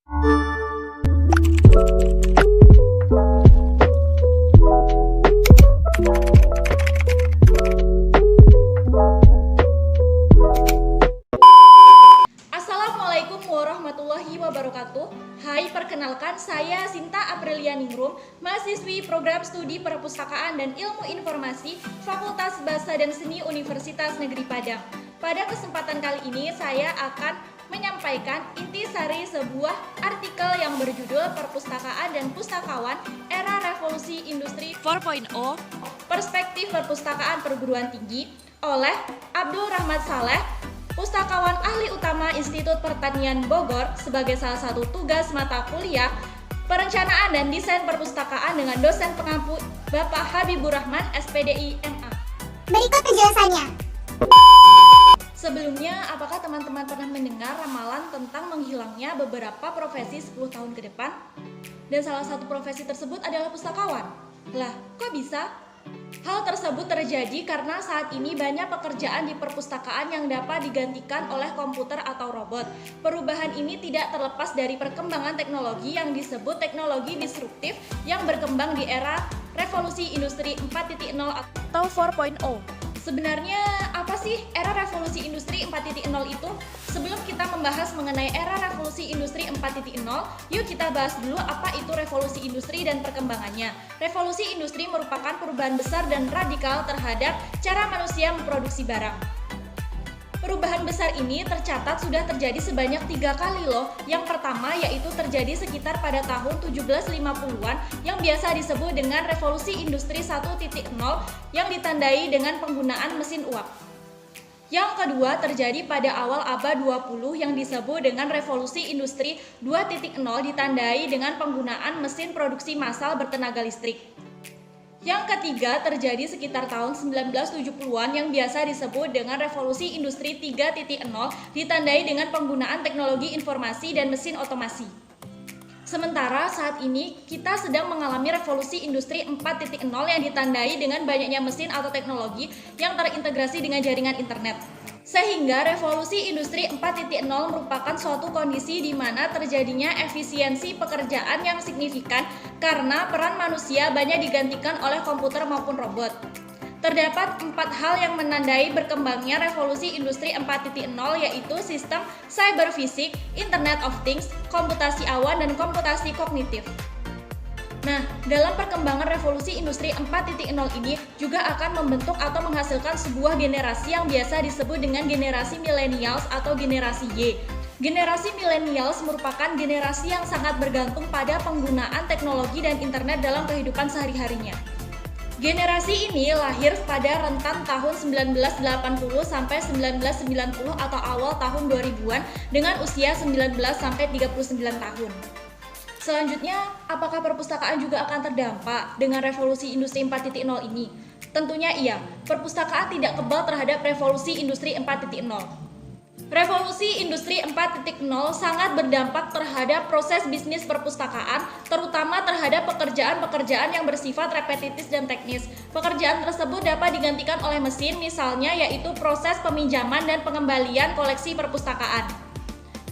Assalamualaikum warahmatullahi wabarakatuh. Hai, perkenalkan saya Sinta Aprilia Ningrum, mahasiswi program studi Perpustakaan dan Ilmu Informasi Fakultas Bahasa dan Seni Universitas Negeri Padang. Pada kesempatan kali ini saya akan menyampaikan intisari sebuah artikel yang berjudul Perpustakaan dan Pustakawan Era Revolusi Industri 4.0 Perspektif Perpustakaan Perguruan Tinggi oleh Abdul Rahmat Saleh, Pustakawan Ahli Utama Institut Pertanian Bogor, sebagai salah satu tugas mata kuliah Perencanaan dan Desain Perpustakaan dengan dosen pengampu Bapak Habibur Rahman, SPDI MA. Berikut penjelasannya. Sebelumnya, apakah teman-teman pernah mendengar ramalan tentang menghilangnya beberapa profesi 10 tahun ke depan? Dan salah satu profesi tersebut adalah pustakawan. Lah, kok bisa? Hal tersebut terjadi karena saat ini banyak pekerjaan di perpustakaan yang dapat digantikan oleh komputer atau robot. Perubahan ini tidak terlepas dari perkembangan teknologi yang disebut teknologi disruptif yang berkembang di era revolusi industri 4.0 atau 4.0. Sebenarnya apa sih era revolusi industri 4.0 itu? Sebelum kita membahas mengenai era revolusi industri 4.0, yuk kita bahas dulu apa itu revolusi industri dan perkembangannya. Revolusi industri merupakan perubahan besar dan radikal terhadap cara manusia memproduksi barang. Perubahan besar ini tercatat sudah terjadi sebanyak 3 kali loh. Yang pertama yaitu terjadi sekitar pada tahun 1750-an yang biasa disebut dengan revolusi industri 1.0 yang ditandai dengan penggunaan mesin uap. Yang kedua terjadi pada awal abad 20 yang disebut dengan revolusi industri 2.0 ditandai dengan penggunaan mesin produksi massal bertenaga listrik. Yang ketiga terjadi sekitar tahun 1970-an yang biasa disebut dengan revolusi industri 3.0 ditandai dengan penggunaan teknologi informasi dan mesin otomasi. Sementara saat ini kita sedang mengalami revolusi industri 4.0 yang ditandai dengan banyaknya mesin atau teknologi yang terintegrasi dengan jaringan internet. Sehingga revolusi industri 4.0 merupakan suatu kondisi di mana terjadinya efisiensi pekerjaan yang signifikan karena peran manusia banyak digantikan oleh komputer maupun robot. Terdapat 4 hal yang menandai berkembangnya revolusi industri 4.0 yaitu sistem cyber fisik, Internet of Things, komputasi awan, dan komputasi kognitif. Nah, dalam perkembangan revolusi industri 4.0 ini juga akan membentuk atau menghasilkan sebuah generasi yang biasa disebut dengan generasi millennials atau generasi Y. Generasi millennials merupakan generasi yang sangat bergantung pada penggunaan teknologi dan internet dalam kehidupan sehari-harinya. Generasi ini lahir pada rentan tahun 1980 sampai 1990 atau awal tahun 2000-an dengan usia 19 sampai 39 tahun. Selanjutnya, apakah perpustakaan juga akan terdampak dengan revolusi industri 4.0 ini? Tentunya iya, perpustakaan tidak kebal terhadap revolusi industri 4.0. Revolusi industri 4.0 sangat berdampak terhadap proses bisnis perpustakaan, terutama terhadap pekerjaan-pekerjaan yang bersifat repetitif dan teknis. Pekerjaan tersebut dapat digantikan oleh mesin, misalnya yaitu proses peminjaman dan pengembalian koleksi perpustakaan.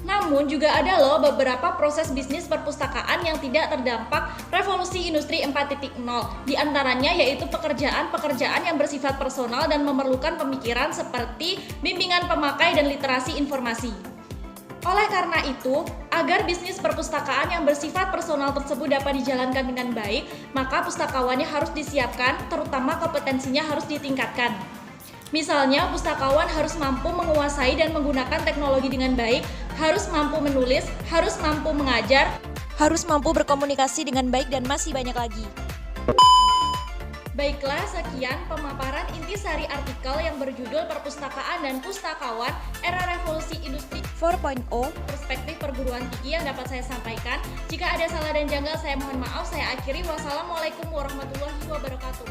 Namun juga ada loh beberapa proses bisnis perpustakaan yang tidak terdampak revolusi industri 4.0. Di antaranya yaitu pekerjaan-pekerjaan yang bersifat personal dan memerlukan pemikiran seperti bimbingan pemakai dan literasi informasi. Oleh karena itu, agar bisnis perpustakaan yang bersifat personal tersebut dapat dijalankan dengan baik, maka pustakawannya harus disiapkan, terutama kompetensinya harus ditingkatkan. Misalnya, pustakawan harus mampu menguasai dan menggunakan teknologi dengan baik, harus mampu menulis, harus mampu mengajar, harus mampu berkomunikasi dengan baik, dan masih banyak lagi. Baiklah, sekian pemaparan intisari artikel yang berjudul Perpustakaan dan Pustakawan Era Revolusi Industri 4.0 Perspektif Perguruan Tinggi yang dapat saya sampaikan. Jika ada salah dan janggal, saya mohon maaf. Saya akhiri. Wassalamualaikum warahmatullahi wabarakatuh.